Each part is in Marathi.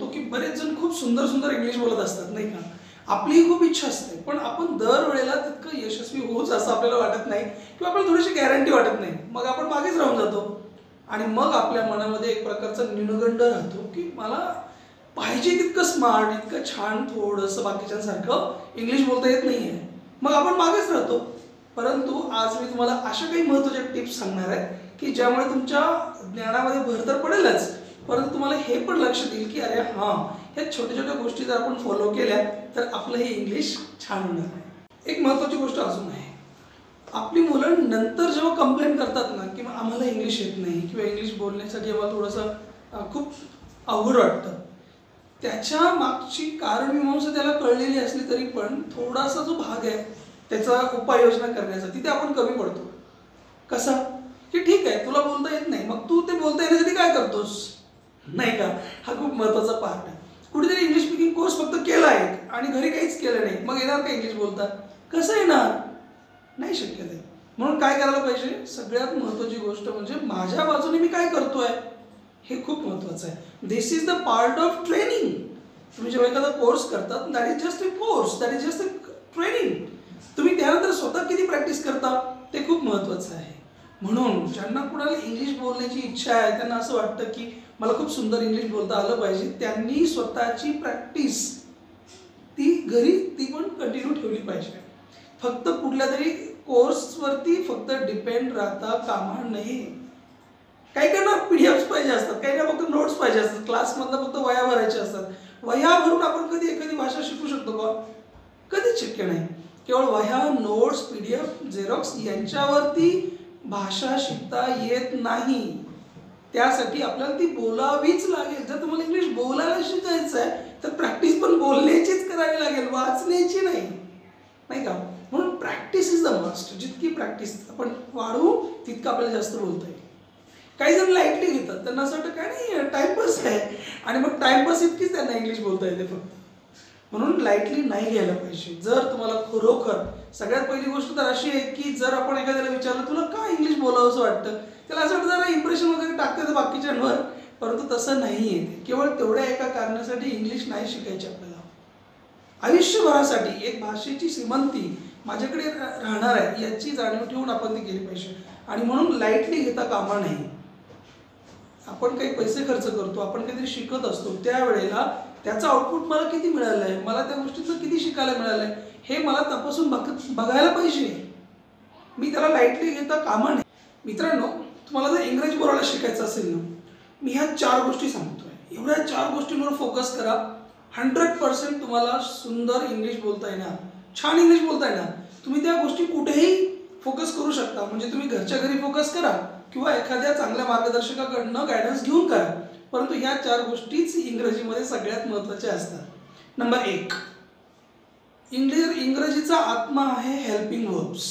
बघतो की बरेच जण खूप सुंदर सुंदर इंग्लिश बोलत असतात नाही का. आपलीही खूप इच्छा असते पण आपण दरवेळेला तितकं यशस्वी होऊच असं आपल्याला वाटत नाही किंवा आपल्याला थोडीशी गॅरंटी वाटत नाही. मग आपण मागेच राहून जातो आणि मग आपल्या मनामध्ये एक प्रकारचा न्यूनगंड राहतो की मला पाहिजे तितकं स्मार्ट, इतकं छान थोडंसं बाकीच्यांसारखं इंग्लिश बोलता येत नाही आहे. मग आपण मागेच राहतो. परंतु आज मी तुम्हाला अशा काही महत्त्वाच्या टिप्स सांगणार आहे की ज्यामुळे तुमच्या ज्ञानामध्ये भर तर पडेलच, परंतु तुम्हाला हे पण लक्षात येईल की अरे हां, ह्या छोट्या छोट्या गोष्टी जर आपण फॉलो केल्या तर आपलं हे इंग्लिश छान होणार आहे. एक महत्त्वाची गोष्ट अजून आहे, आपली मुलं नंतर जेव्हा कंप्लेंट करतात ना की आम्हाला इंग्लिश येत नाही किंवा इंग्लिश बोलण्यासाठी आम्हाला थोडंसं खूप अवघड वाटतं, त्याच्या मागची कारणमीमांसा त्याला कळलेली असली तरी पण थोडासा जो भाग आहे त्याचा उपाययोजना करण्याचा तिथे आपण कमी पडतो. कसा की ठीक आहे तुला बोलता येत नाही, मग तू ते बोलता येण्यासाठी काय करतोस नाही का. हा खूप महत्त्वाचा पार्ट आहे. कुठेतरी इंग्लिश स्पीकिंग कोर्स फक्त केला आहे आणि घरी काहीच केलं नाही, मग येणार का इंग्लिश बोलता? कसं येणार? नाही शक्य ते. म्हणून काय करायला पाहिजे, सगळ्यात महत्त्वाची गोष्ट म्हणजे माझ्या बाजूने मी काय करतोय हे खूप महत्त्वाचं आहे. This is the part of training. तुम्ही जेव्हा एखादा कोर्स करतात that is just a course, that is just a training. तुम्ही त्यानंतर स्वतः किती प्रॅक्टिस करता ते खूप महत्त्वाचं आहे. म्हणून ज्यांना कुणाला इंग्लिश बोलण्याची इच्छा आहे, त्यांना असं वाटतं की मला खूप सुंदर इंग्लिश बोलता आलं पाहिजे, त्यांनी स्वतःची प्रॅक्टिस ती घरी ती पण कंटिन्यू ठेवली पाहिजे. फक्त कुठल्या तरी कोर्सवरती फक्त डिपेंड राहता कामा नये. काही काहींना PDF पाहिजे असतात, काहींना फक्त नोट्स पाहिजे असतात, क्लासमधनं फक्त वह्या भरायच्या असतात. वह्या भरून आपण कधी एखादी भाषा शिकू शकतो का? कधीच शक्य नाही. केवळ वह्या, नोट्स, PDF, झेरॉक्स यांच्यावरती भाषा शिकता येत नाही. त्यासाठी आपल्याला ती बोलावीच लागेल. जर तुम्हाला इंग्लिश बोलायला शिकायचं आहे तर प्रॅक्टिस पण बोलण्याचीच करावी लागेल, वाचण्याची नाही, नाही का. म्हणून प्रॅक्टिस इज द मस्ट. जितकी प्रॅक्टिस आपण वाढवू तितकं आपल्याला जास्त बोलता येईल. काही जण लाईटली घेतात, त्यांना असं वाटतं काय नाही टाइमपास आहे आणि मग टाइमपास इतकीच त्यांना इंग्लिश बोलता येते फक्त. म्हणून लाईटली नाही घ्यायला पाहिजे. जर तुम्हाला खरोखर सगळ्यात पहिली गोष्ट तर अशी आहे की जर आपण एखाद्याला विचारलं तुला का इंग्लिश बोलावं असं वाटतं, त्याला असं वाटतं जरा इम्प्रेशन वगैरे टाकते बाकीच्यांवर, परंतु तसं नाही आहे. केवळ तेवढ्या एका कारणासाठी इंग्लिश नाही शिकायची आपल्याला. आयुष्यभरासाठी एक भाषेची श्रीमंती माझ्याकडे राहणार आहे याची जाणीव ठेवून आपण ती केली पाहिजे. आणि म्हणून लाईटली घेता कामा नाही. आपण काही पैसे खर्च करतो, आपण काहीतरी शिकत असतो, त्यावेळेला त्याचं आउटपुट मला किती मिळालं आहे, मला त्या गोष्टीचं किती शिकायला मिळालं आहे हे मला तपासून बघायला पाहिजे. मी त्याला लाईटली घेता कामा नाही. मित्रांनो, तुम्हाला जर इंग्रजी बोलायला शिकायचं असेल ना, मी ह्या 4 गोष्टी सांगतोय. एवढ्या 4 गोष्टींवर फोकस करा. 100% तुम्हाला सुंदर इंग्लिश बोलता येणार, छान इंग्लिश बोलता येणार. तुम्ही त्या गोष्टी कुठेही फोकस करू शकता. म्हणजे तुम्ही घरच्या घरी फोकस करा किंवा एखाद्या चांगल्या मार्गदर्शकाकडनं गायडन्स घेऊन करा, परंतु ह्या 4 गोष्टीच इंग्रजीमध्ये सगळ्यात महत्त्वाच्या असतात. नंबर 1, इंग्रजीचा आत्मा आहे हेल्पिंग वर्ब्स.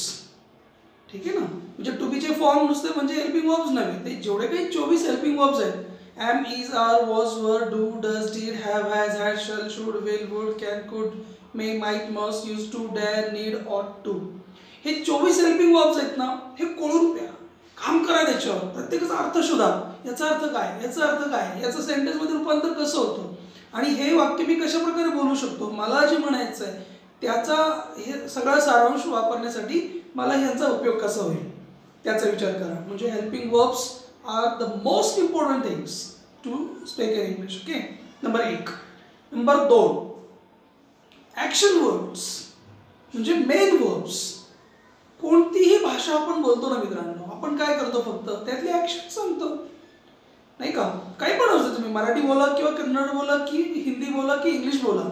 ठीक आहे ना. म्हणजे टू बीचे फॉर्म नुसते म्हणजे हेल्पिंग वर्ब्स नव्हे, ते जेवढे काही 24 हेल्पिंग वर्ब्स आहेत, am, is, are, was, were, do, does, did, have, has, had, shall, should, will, would, can, could, may, might, must, use to, dare, need, ought to, हे 24 हेल्पिंग वर्ब्स आहेत ना, हे कोळून प्या, काम करा त्याच्यावर. प्रत्येकाचा अर्थ शोधा. याचा अर्थ काय, याचा अर्थ काय, याचं सेंटेन्समध्ये रूपांतर कसं होतं आणि हे वाक्य मी कशा प्रकारे बोलू शकतो, मला जे म्हणायचं आहे त्याचा हे सगळा सारांश वापरण्यासाठी मला ह्यांचा उपयोग कसा होईल त्याचा विचार करा. म्हणजे helping verbs are the most important things to speak in English. Okay, number 1. Number 2, action words म्हणजे मेन वर्ब्स. कोणतीही भाषा आपण बोलतो ना मित्रांनो, आपण काय करतो, फक्त त्यातले ॲक्शन सांगतो, नाही का. काही पण असतं, तुम्ही मराठी बोला किंवा कन्नड बोला की हिंदी बोला की इंग्लिश बोला,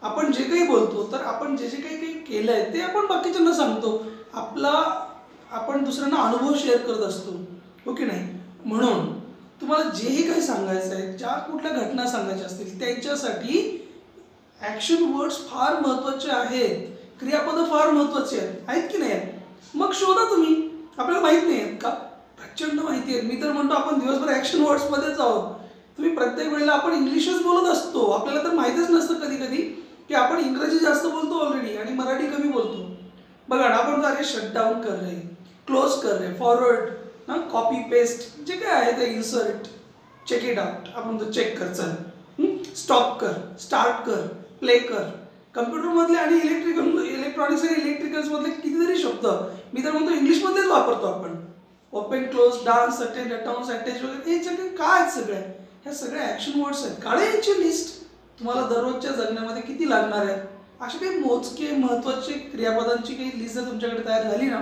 आपण जे काही बोलतो तर आपण जे जे काही केलं आहे ते आपण बाकीच्यांना सांगतो. आपण दुसऱ्यांना अनुभव शेअर करत असतो, हो की नाही. म्हणून तुम्हाला जेही काही सांगायचं आहे, ज्या कुठल्या घटना सांगायच्या असतील त्यांच्यासाठी ॲक्शन वर्ड्स फार महत्त्वाचे आहेत. क्रियापदं फार महत्त्वाची आहेत की नाही आहेत. मग शोधा तुम्ही. आपल्याला माहीत नाही आहेत का? प्रचंड माहिती आहेत. मी तर म्हणतो आपण दिवसभर ॲक्शन वर्ड्समध्येच आहोत. तुम्ही प्रत्येक वेळेला आपण इंग्लिशच बोलत असतो. आपल्याला तर माहीतच नसतं कधी कधी की आपण इंग्रजी जास्त बोलतो ऑलरेडी आणि मराठी कमी बोलतो. बघा ना, आपण अरे शटडाऊन कर रहे, क्लोज कर रहे, फॉरवर्ड, कॉपी पेस्ट जे काय आहे ते इन्सर्ट, चेक इट आउट, आपण तो चेक कर, चल स्टॉप कर, स्टार्ट कर, प्ले कर. कम्प्युटरमधले आणि इलेक्ट्रॉनिक्स आणि इलेक्ट्रिकल्समधले कितीतरी शब्द मी तर म्हणतो इंग्लिशमध्येच वापरतो आपण. Open, close, dance, attend, at once, attach वगैरे हे सगळे काय आहेत सगळ्या? ह्या सगळ्या ॲक्शन वर्ड्स आहेत. काढा यांची लिस्ट. तुम्हाला दररोजच्या जगण्यामध्ये किती लागणार आहेत असे काही मोजके महत्त्वाचे क्रियापदांची काही लिस्ट जर तुमच्याकडे तयार झाली ना,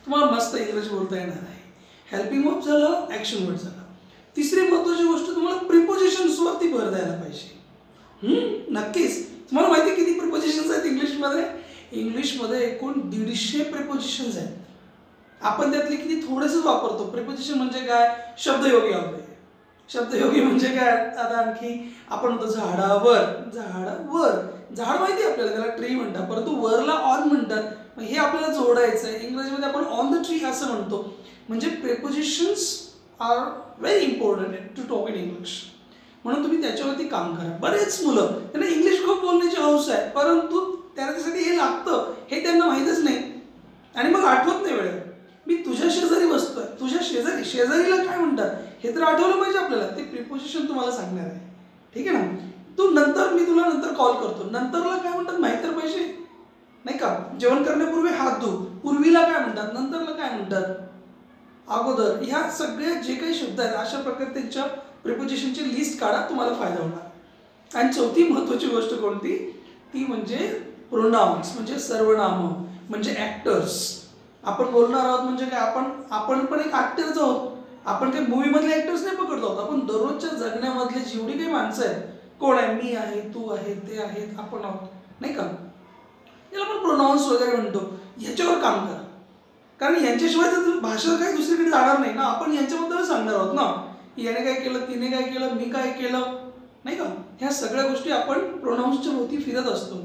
तुम्हाला मस्त इंग्रजी बोलता येणार आहे. हेल्पिंग वर्ब झालं, ॲक्शन वर्ड झालं. तिसरी महत्त्वाची गोष्ट, तुम्हाला प्रिपोजिशन्सवरती भर द्यायला पाहिजे. नक्कीच. तुम्हाला माहिती आहे किती प्रिपोजिशन्स आहेत इंग्लिशमध्ये? इंग्लिशमध्ये एकूण 150 प्रिपोजिशन्स आहेत. आपण त्यातले किती थोडेसेच वापरतो. प्रिपोजिशन म्हणजे काय? शब्दयोगी अव्यय. शब्दयोगी म्हणजे काय? आता आणखी आपण म्हणतो झाडावर, झाडावर. झाड माहिती आहे आपल्याला, त्याला ट्री म्हणतात, परंतु वरला ऑन म्हणतात. हे आपल्याला जोडायचं आहे. इंग्रजीमध्ये आपण ऑन द ट्री असं म्हणतो. म्हणजे prepositions are very important to talk in English. म्हणून तुम्ही त्याच्यावरती काम करा. बरेच मुलं त्यांना इंग्लिश खूप बोलण्याची हौस आहे, परंतु त्यासाठी हे लागतं हे त्यांना माहीतच नाही आणि मग आठवत नाही वेळेवर. मी तुझ्या शेजारी बसतोय, तुझ्या शेजारीला काय म्हणतात हे तर आठवलं पाहिजे आपल्याला. ते प्रिपोजिशन तुम्हाला सांगणार आहे. ठीक आहे ना? मी तुला नंतर कॉल करतो. नंतरला काय म्हणतात माहीत तर पाहिजे नाही का? जेवण करण्यापूर्वी हात धु. पूर्वीला काय म्हणतात? नंतरला काय म्हणतात? अगोदर. ह्या सगळ्या जे काही शब्द आहेत अशा प्रकारे त्यांच्या प्रिपोजिशनची लिस्ट काढा, तुम्हाला फायदा होणार. आणि चौथी महत्त्वाची गोष्ट कोणती? ती म्हणजे प्रोनाउन्स, म्हणजे सर्वनाम, म्हणजे ॲक्टर्स. आपण बोलणार आहोत म्हणजे काय? आपण पण एक ॲक्टर्स आहोत. आपण काही मूवीमधले ॲक्टर्स नाही पकडतो आहोत. आपण दररोजच्या जगण्यामधले जेवढी काही माणसं आहेत, कोण आहे? मी आहे, तू आहे, ते आहेत, आपण आहोत नाही का? याला आपण प्रोनाउन्स वगैरे म्हणतो. ह्याच्यावर काम करा, कारण यांच्याशिवाय तर भाषा काही दुसरीकडे जाणार नाही ना. आपण यांच्याबद्दल सांगणार आहोत ना, याने काय केलं, तिने काय केलं, मी काय केलं नाही का? ह्या सगळ्या गोष्टी आपण प्रोनाउन्सच्या भोवती फिरत असतो.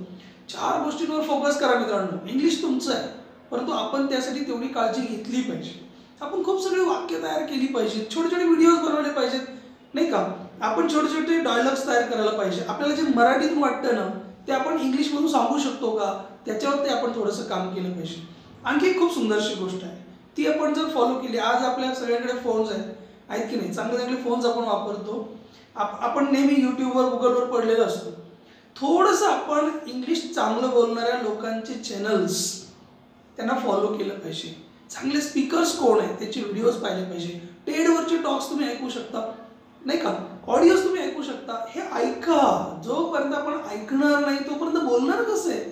4 गोष्टींवर फोकस करा मित्रांनो. इंग्लिश तुमचं आहे, परंतु आपण त्यासाठी तेवढी काळजी घेतली पाहिजे. आपण खूप सगळी वाक्य तयार केली पाहिजेत, छोटे छोटे व्हिडिओज बनवले पाहिजेत नाही का? आपण छोटे छोटे डायलॉग्स तयार करायला पाहिजे. आपल्याला जे मराठीतून वाटतं ना ते आपण इंग्लिशमधून सांगू शकतो का, त्याच्यावरती आपण थोडंसं काम केलं पाहिजे. आणखी एक खूप सुंदरशी गोष्ट आहे, ती आपण जर फॉलो केली. आज आपल्या सगळ्यांकडे फोन्स आहेत की नाही? चांगले चांगले फोन्स आपण वापरतो. आपण नेहमी यूट्यूबवर, गुगलवर पडलेलो असतो. थोडंसं आपण इंग्लिश चांगलं बोलणाऱ्या लोकांचे चॅनल्स त्यांना फॉलो केलं पाहिजे. चांगले स्पीकर्स कोण आहेत त्याचे व्हिडिओज पाहिले पाहिजे. टेडवरचे टॉक्स तुम्ही ऐकू शकता नाही का? ऑडिओज तुम्ही ऐकू शकता. हे ऐका. जोपर्यंत आपण ऐकणार नाही तोपर्यंत बोलणार कसं आहे?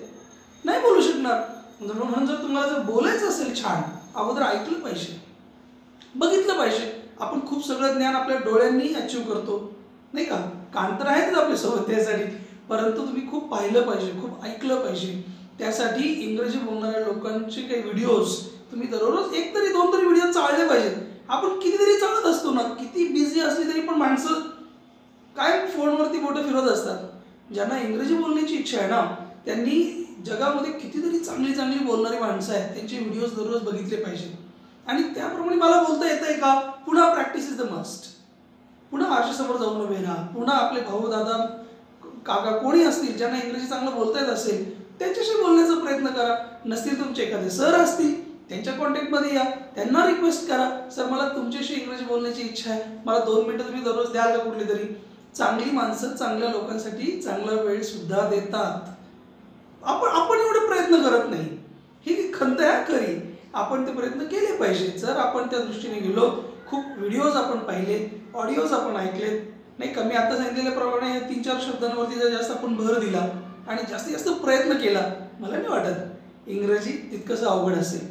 नाही बोलू शकणार. म्हणून जर तुम्हाला बोलायचं असेल छान, अगोदर ऐकलं पाहिजे, बघितलं पाहिजे. आपण खूप सगळं ज्ञान आपल्या डोळ्यांनी अचीव करतो नाही का? कान तर आहेतच आपल्यासोबत त्यासाठी, परंतु तुम्ही खूप पाहिलं पाहिजे, खूप ऐकलं पाहिजे. त्यासाठी इंग्रजी बोलणाऱ्या लोकांचे काही व्हिडिओज तुम्ही दररोज 1 तरी 2 तरी व्हिडिओ चालले पाहिजेत. आपण कितीतरी चालत असतो ना, किती बिझी असली तरी पण माणसं काय फोनवरती बोटं फिरवत असतात. ज्यांना इंग्रजी बोलण्याची इच्छा आहे ना, त्यांनी जगामध्ये कितीतरी चांगली चांगली बोलणारी माणसं आहेत, त्यांचे व्हिडिओज दररोज बघितले पाहिजे. आणि त्याप्रमाणे मला बोलता येत आहे का? पुन्हा प्रॅक्टिस इज द मस्ट. पुन्हा आरशासमोर जाऊन उभे राहा. पुन्हा आपले भाऊ, दादा, काका कोणी असतील ज्यांना इंग्रजी चांगलं बोलता येत असेल त्यांच्याशी बोलण्याचा प्रयत्न करा. नसतील तुमचे एखादे सर असतील त्यांच्या कॉन्टॅक्टमध्ये या, त्यांना रिक्वेस्ट करा, सर मला तुमच्याशी इंग्रजी बोलण्याची इच्छा आहे, मला 2 मिनिटं तुम्ही दररोज द्याल का कुठली तरी? चांगली माणसं चांगल्या लोकांसाठी चांगला वेळ सुद्धा देतात. आपण एवढे प्रयत्न करत नाही. ही खंत आहे खरी. आपण ते प्रयत्न केले पाहिजे. जर आपण त्या दृष्टीने गेलो, खूप व्हिडिओज आपण पाहिले, ऑडिओज आपण ऐकलेत नाही का? मी आता सांगितलेल्याप्रमाणे 3-4 शब्दांवरती जर जास्त आपण भर दिला आणि जास्तीत जास्त प्रयत्न केला, मला नाही वाटत इंग्रजी तितकंसं अवघड असेल.